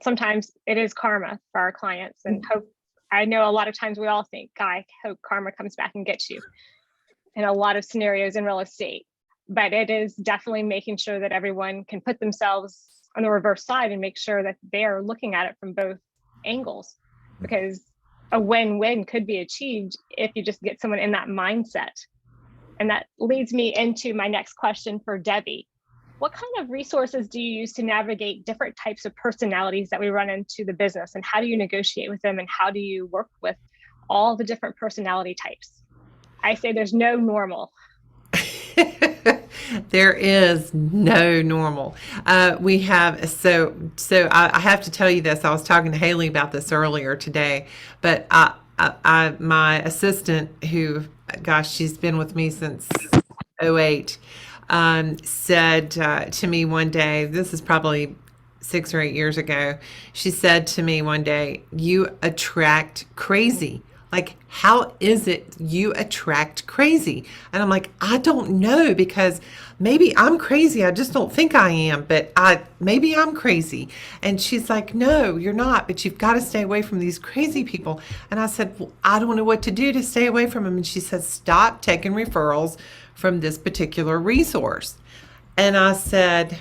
sometimes it is karma for our clients, and hope. I know a lot of times we all think, God, I hope karma comes back and gets you in a lot of scenarios in real estate. But it is definitely making sure that everyone can put themselves on the reverse side and make sure that they're looking at it from both angles, because a win-win could be achieved if you just get someone in that mindset. And that leads me into my next question for Debbie. What kind of resources do you use to navigate different types of personalities that we run into the business, and how do you negotiate with them, and how do you work with all the different personality types? I say there's no normal. There is no normal. We have, so I have to tell you this. I was talking to Haley about this earlier today, but my assistant, who, gosh, she's been with me since 2008, said to me one day, this is probably 6 or 8 years ago, she said to me one day, you attract crazy. Like, how is it you attract crazy? And I'm like, I don't know, because maybe I'm crazy. I just don't think I am, but maybe I'm crazy. And she's like, no, you're not, but you've got to stay away from these crazy people. And I said, well, I don't know what to do to stay away from them. And she said, stop taking referrals from this particular resource. And I said,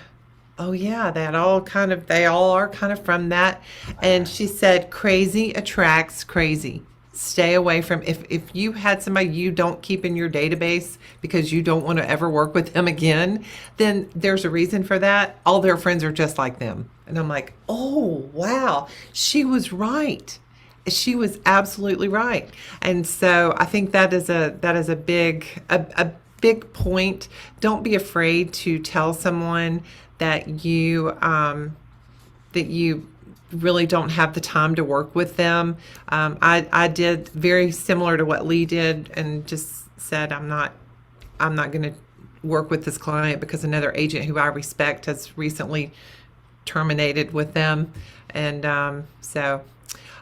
oh yeah, they all are kind of from that. And she said, crazy attracts crazy. Stay away from, if you had somebody you don't keep in your database because you don't want to ever work with them again, then there's a reason for that. All their friends are just like them. And I'm like, oh, wow, she was right. She was absolutely right. And so I think that is a big point. Don't be afraid to tell someone that you really don't have the time to work with them. I did very similar to what Lee did, and just said, I'm not going to work with this client because another agent who I respect has recently terminated with them. And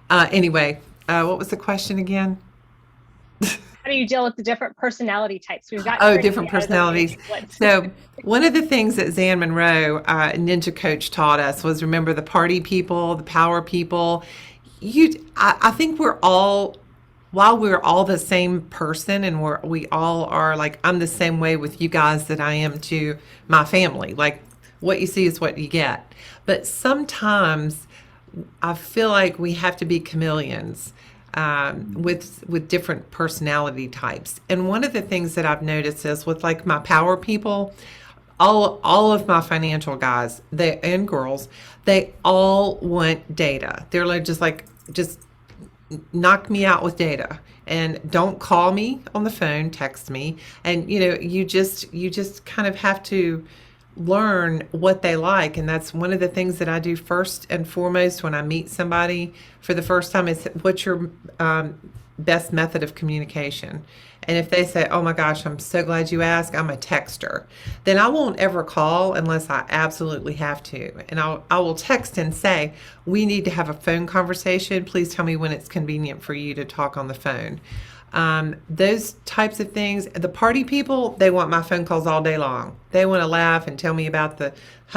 anyway, what was the question again? How do you deal with the different personality types? We've got different personalities. So one of the things that Zan Monroe, Ninja Coach, taught us was, remember, the party people, the power people. I think while we're all the same person, and we all are, like, I'm the same way with you guys that I am to my family. Like, what you see is what you get. But sometimes I feel like we have to be chameleons. With different personality types. And one of the things that I've noticed is with, like, my power people, all of my financial guys, and girls, they all want data. They're like, just knock me out with data, and don't call me on the phone, text me. And you just kind of have to learn what they like. And that's one of the things that I do first and foremost when I meet somebody for the first time is, what's your best method of communication? And if they say, oh my gosh, I'm so glad you asked, I'm a texter, then I won't ever call unless I absolutely have to. And I will text and say, we need to have a phone conversation. Please tell me when it's convenient for you to talk on the phone. Those types of things. The party people, they want my phone calls all day long. They want to laugh and tell me about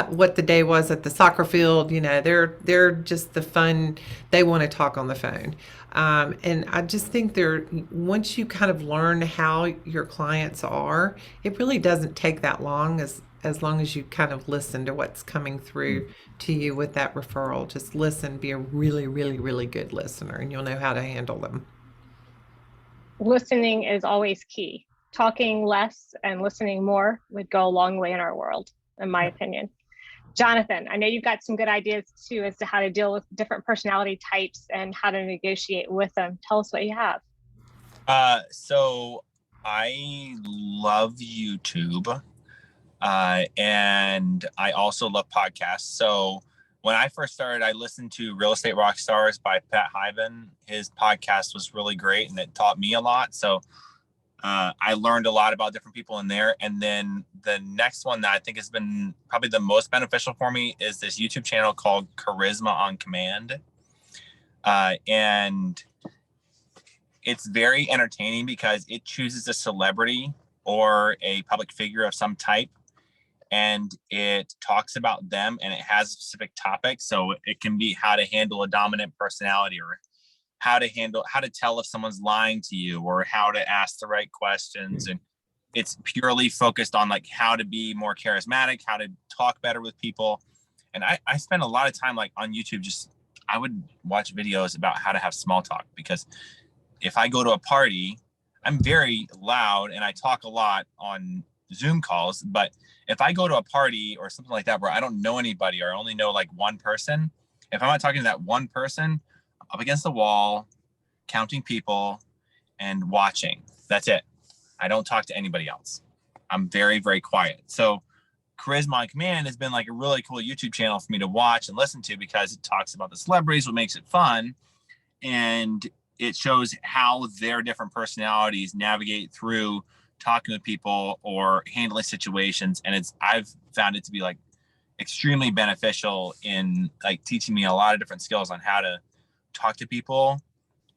what the day was at the soccer field. They're just the fun. They want to talk on the phone. And I just think once you kind of learn how your clients are, it really doesn't take that long, as long as you kind of listen to what's coming through to you with that referral. Just listen, be a really, really, really good listener, and you'll know how to handle them. Listening is always key. Talking less and listening more would go a long way in our world, in my opinion. Jonathan, I know you've got some good ideas too as to how to deal with different personality types and how to negotiate with them. Tell us what you have. So I love YouTube, and I also love podcasts. So when I first started, I listened to Real Estate Rock Stars by Pat Hyben. His podcast was really great, and it taught me a lot. So I learned a lot about different people in there. And then the next one that I think has been probably the most beneficial for me is this YouTube channel called Charisma on Command. And it's very entertaining because it chooses a celebrity or a public figure of some type, and it talks about them, and it has a specific topic. So it can be how to handle a dominant personality, or how to tell if someone's lying to you, or how to ask the right questions. And it's purely focused on like how to be more charismatic, how to talk better with people. And I spend a lot of time like on YouTube, I would watch videos about how to have small talk, because if I go to a party, I'm very loud and I talk a lot on Zoom calls. But if I go to a party or something like that where I don't know anybody, or I only know like one person, if I'm not talking to that one person, up against the wall, counting people and watching. That's it. I don't talk to anybody else. I'm very, very quiet. So Charisma on Command has been like a really cool YouTube channel for me to watch and listen to, because it talks about the celebrities, what makes it fun. And it shows how their different personalities navigate through talking with people or handling situations. And I've found it to be like extremely beneficial in like teaching me a lot of different skills on how to talk to people,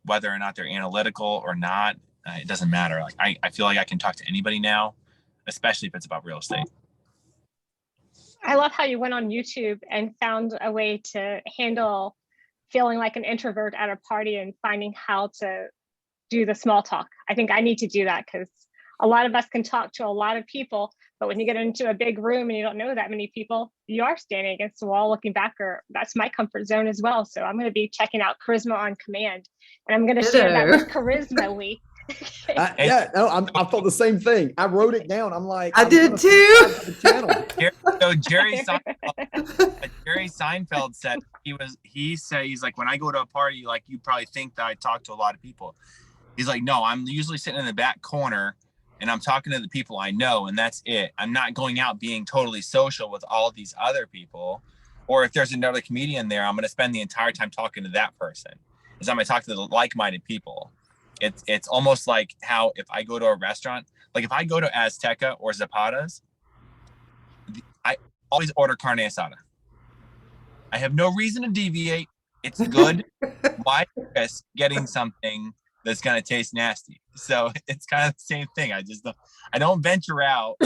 whether or not they're analytical or not. It doesn't matter. Like I feel like I can talk to anybody now, especially if it's about real estate. I love how you went on YouTube and found a way to handle feeling like an introvert at a party and finding how to do the small talk. I think I need to do that, because a lot of us can talk to a lot of people, but when you get into a big room and you don't know that many people, you are standing against the wall looking back, or that's my comfort zone as well. So I'm going to be checking out Charisma on Command, and I'm going to share that with Charisma Lee. I thought the same thing. I wrote it down. I'm like, I did too. So Jerry Seinfeld said he's like, when I go to a party, like you probably think that I talk to a lot of people. He's like, no, I'm usually sitting in the back corner and I'm talking to the people I know, and that's it. I'm not going out being totally social with all these other people. Or if there's another comedian there, I'm going to spend the entire time talking to that person, because I'm going to talk to the like-minded people. It's almost like how if I go to a restaurant, like if I go to Azteca or Zapata's, I always order carne asada. I have no reason to deviate. It's good. Why risk getting something that's going to taste nasty? So it's kind of the same thing. I don't venture out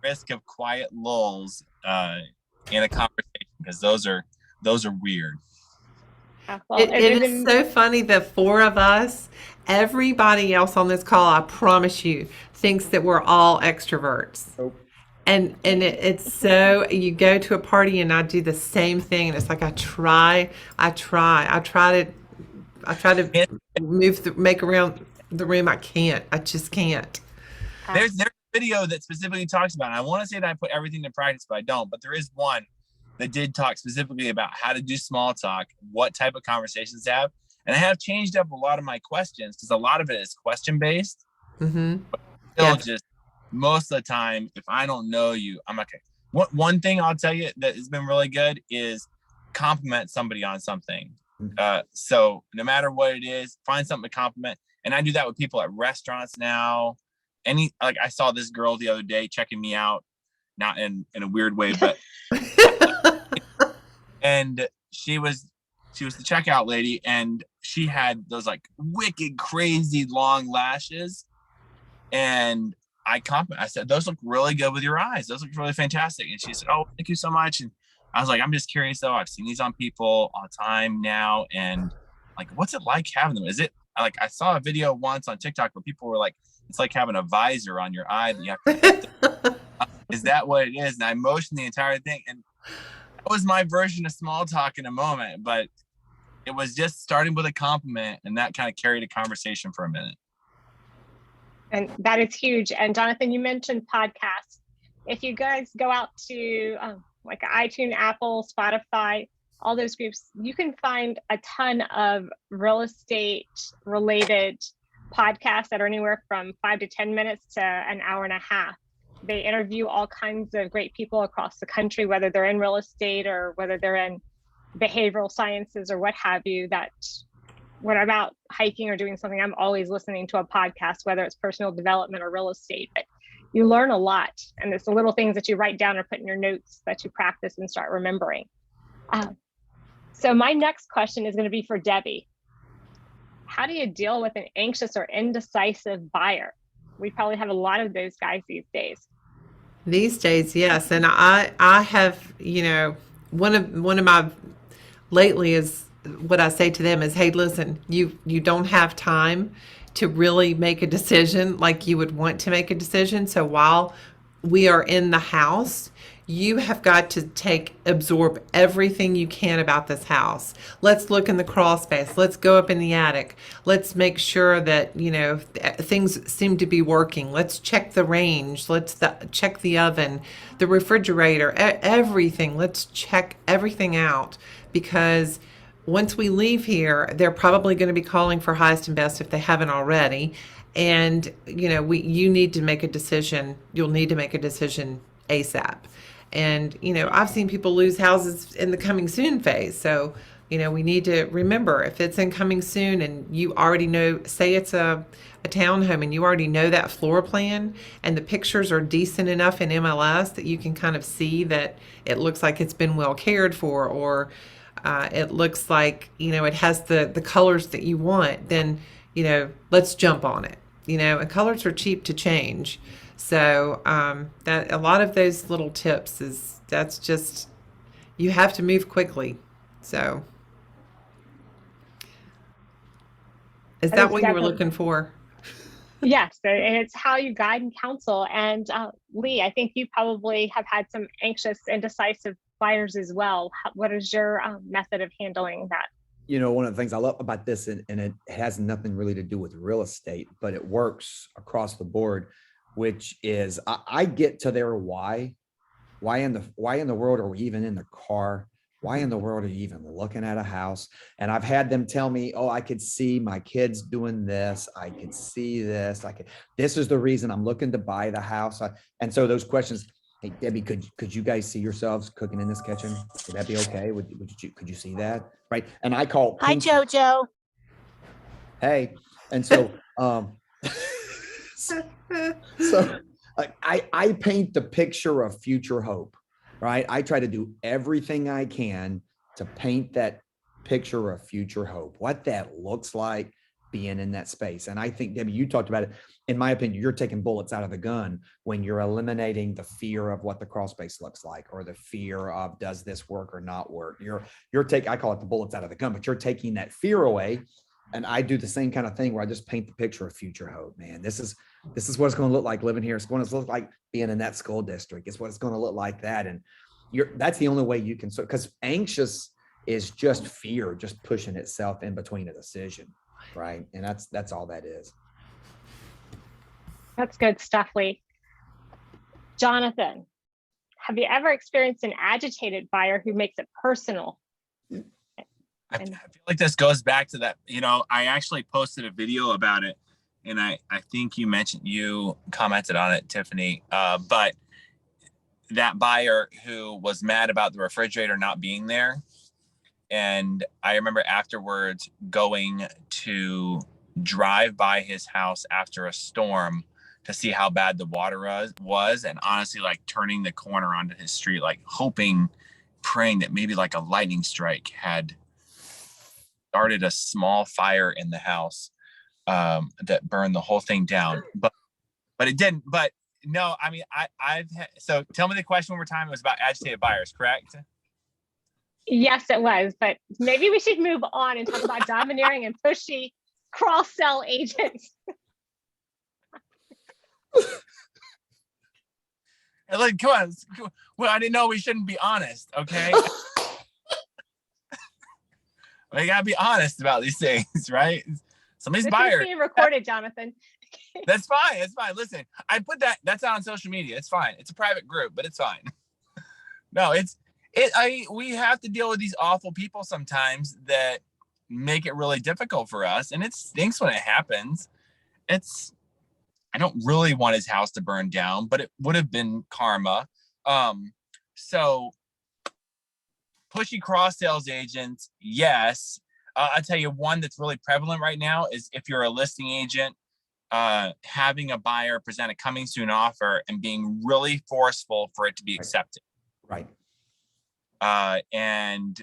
risk of quiet lulls in a conversation, because those are weird. Well, it is so funny, the four of us, everybody else on this call, I promise you, thinks that we're all extroverts. Nope. And it's so, you go to a party and I do the same thing, and it's like I try to make around the room. I just can't. There's a video that specifically talks about it. I want to say that I put everything to practice, but I don't. But there is one that did talk specifically about how to do small talk, what type of conversations to have. And I have changed up a lot of my questions because a lot of it is question based. Mm-hmm. Still, Yeah. just most of the time, if I don't know you, I'm okay. One thing I'll tell you that has been really good is compliment somebody on something. So no matter what it is, find something to compliment. And I do that with people at restaurants now. Like I saw this girl the other day checking me out, not in a weird way, but and she was the checkout lady, and she had those like wicked crazy long lashes. And I said, those look really good with your eyes. Those look really fantastic. And she said, oh, thank you so much. And I was like, I'm just curious though. I've seen these on people all the time now. And like, what's it like having them? Is it like, I saw a video once on TikTok where people were like, it's like having a visor on your eye that you have to, is that what it is? And I motioned the entire thing. And that was my version of small talk in a moment, but it was just starting with a compliment, and that kind of carried a conversation for a minute. And that is huge. And Jonathan, you mentioned podcasts. If you guys go out to like iTunes, Apple, Spotify, all those groups, you can find a ton of real estate related podcasts that are anywhere from 5 to 10 minutes to an hour and a half. They interview all kinds of great people across the country, whether they're in real estate or whether they're in behavioral sciences or what have you. That when I'm out hiking or doing something, I'm always listening to a podcast, whether it's personal development or real estate. But you learn a lot, and it's the little things that you write down or put in your notes that you practice and start remembering. So my next question is going to be for Debbie. How do you deal with an anxious or indecisive buyer? We probably have a lot of those guys these days. These days, yes. And I have, one of my lately is what I say to them is, hey, listen, you don't have time to really make a decision like you would want to make a decision. So while we are in the house, you have got to absorb everything you can about this house. Let's look in the crawl space. Let's go up in the attic. Let's make sure that, things seem to be working. Let's check the range. Let's check the oven, the refrigerator, everything. Let's check everything out, because once we leave here, they're probably going to be calling for highest and best if they haven't already. And, you need to make a decision. You'll need to make a decision ASAP. And, I've seen people lose houses in the coming soon phase. So, we need to remember, if it's in coming soon and you already know, say it's a townhome and you already know that floor plan and the pictures are decent enough in MLS that you can kind of see that it looks like it's been well cared for, or it looks like, it has the colors that you want, then, let's jump on it. And colors are cheap to change. So that a lot of those little tips that's just, you have to move quickly. So is that what you were looking for? Yes, and it's how you guide and counsel. And Lee, I think you probably have had some anxious, indecisive buyers as well. What is your method of handling that? One of the things I love about this, and it has nothing really to do with real estate, but it works across the board, which is I get to their why. Why in the world are we even in the car? Why in the world are you even looking at a house? And I've had them tell me, oh, I could see my kids doing this. I could see this. This is the reason I'm looking to buy the house. And so those questions, hey, Debbie, could you guys see yourselves cooking in this kitchen? Would that be okay? Could you see that? Right. And I call. Hi, Jojo. Hey. And so, so I paint the picture of future hope, right? I try to do everything I can to paint that picture of future hope, what that looks like being in that space. And I think, Debbie, you talked about it. In my opinion, you're taking bullets out of the gun when you're eliminating the fear of what the crawl space looks like, or the fear of, does this work or not work? I call it the bullets out of the gun, but you're taking that fear away. And I do the same kind of thing where I just paint the picture of future hope, man. This is what it's going to look like living here. It's going to look like being in that school district. It's what it's going to look like that. And that's the only way you can, because anxious is just fear, just pushing itself in between a decision. Right. And that's all that is. That's good stuff, Lee. Jonathan, have you ever experienced an agitated buyer who makes it personal? I feel like this goes back to that, I actually posted a video about it, and I think you commented on it, Tiffany, but that buyer who was mad about the refrigerator not being there. And I remember afterwards going to drive by his house after a storm to see how bad the water was, and honestly, like turning the corner onto his street, like hoping, praying that maybe like a lightning strike had started a small fire in the house that burned the whole thing down. But it didn't. But no, I mean, so tell me the question one more time. It was about agitated buyers, correct? Yes, it was. But maybe we should move on and talk about domineering and pushy cross-sell agents. Like, come on. Well, I didn't know we shouldn't be honest, okay? We gotta be honest about these things, right? Some of these buyers. This is being recorded, Jonathan. That's fine. It's fine. Listen, I put that's on social media. It's fine. It's a private group, but it's fine. No, we have to deal with these awful people sometimes that make it really difficult for us. And it stinks when it happens. I don't really want his house to burn down, but it would have been karma. So pushy cross sales agents, yes. I'll tell you one that's really prevalent right now is if you're a listing agent, having a buyer present a coming soon offer and being really forceful for it to be accepted. Right. And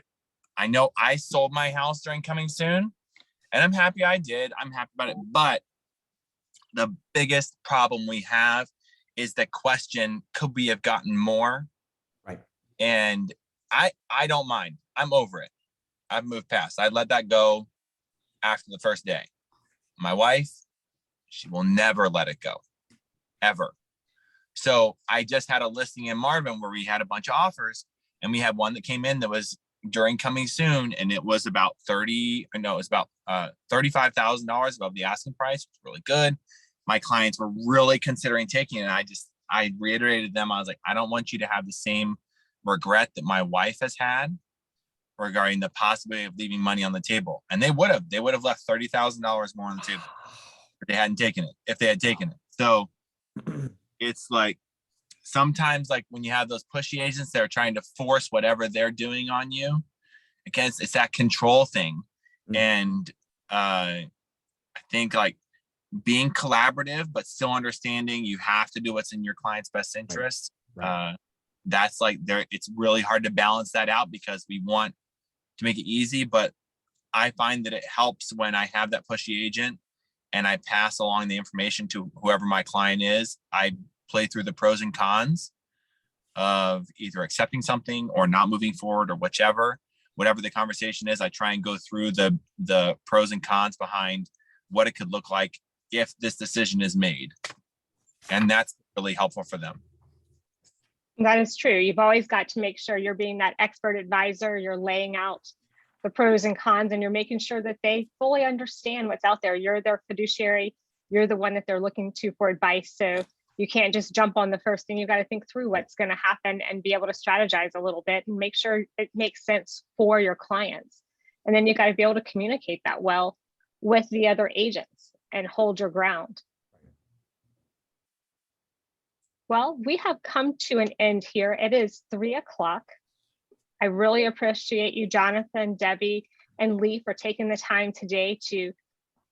I know I sold my house during coming soon, and I'm happy I did. I'm happy about it. But the biggest problem we have is the question, could we have gotten more? Right. And I don't mind. I'm over it. I've moved past. I let that go after the first day. My wife, she will never let it go, ever. So I just had a listing in Marvin where we had a bunch of offers, and we had one that came in that was during coming soon, and it was about $35,000 above the asking price, which was really good. My clients were really considering taking it. And I reiterated them. I was like, I don't want you to have the same regret that my wife has had regarding the possibility of leaving money on the table. And they would have left $30,000 more on the table if they had taken it. So it's like, sometimes like when you have those pushy agents, they're trying to force whatever they're doing on you. Again, it's that control thing. And I think like being collaborative, but still understanding you have to do what's in your client's best interest. Right. That's like it's really hard to balance that out because we want to make it easy, but I find that it helps when I have that pushy agent and I pass along the information to whoever my client is. I play through the pros and cons of either accepting something or not moving forward or whatever the conversation is. I try and go through the pros and cons behind what it could look like if this decision is made. And that's really helpful for them. That is true. You've always got to make sure you're being that expert advisor. You're laying out the pros and cons, and you're making sure that they fully understand what's out there. You're their fiduciary. You're the one that they're looking to for advice. So you can't just jump on the first thing. You got to think through what's going to happen and be able to strategize a little bit and make sure it makes sense for your clients. And then you got to be able to communicate that well with the other agents and hold your ground. Well, we have come to an end here. It is 3 o'clock. I really appreciate you, Jonathan, Debbie, and Lee, for taking the time today to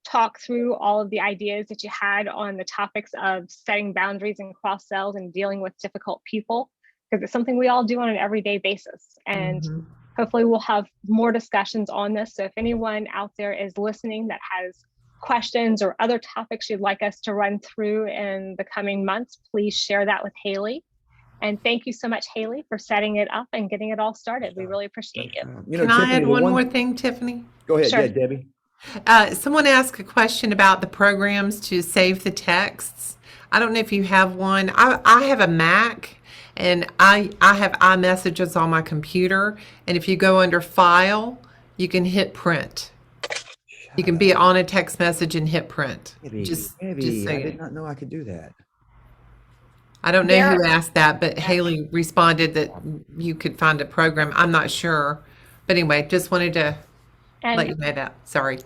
talk through all of the ideas that you had on the topics of setting boundaries and cross sells and dealing with difficult people, because it's something we all do on an everyday basis. And hopefully we'll have more discussions on this. So if anyone out there is listening that has questions or other topics you'd like us to run through in the coming months, please share that with Haley. And thank you so much, Haley, for setting it up and getting it all started. We really appreciate you. Can I add one more thing, Tiffany? Go ahead, Sure. yeah, Debbie. Someone asked a question about the programs to save the texts. I don't know if you have one. I have a Mac, and I have iMessages on my computer. And if you go under File, you can hit Print. You can be on a text message and hit Print. Just I did not know I could do that. I don't know who asked that, but Haley responded that you could find a program. I'm not sure. But anyway, just wanted to let And you know that. Sorry.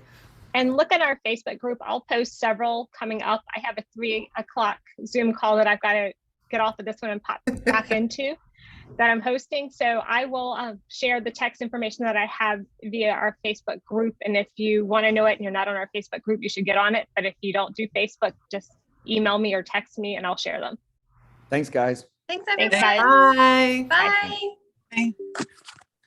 And look at our Facebook group. I'll post several coming up. I have a 3 o'clock Zoom call that I've got to get off of this one and pop back into that I'm hosting. So I will share the text information that I have via our Facebook group. And if you want to know it and you're not on our Facebook group, you should get on it. But if you don't do Facebook, just email me or text me and I'll share them. Thanks, guys. Thanks, Thanks, everybody. guys. Bye. Bye. Bye.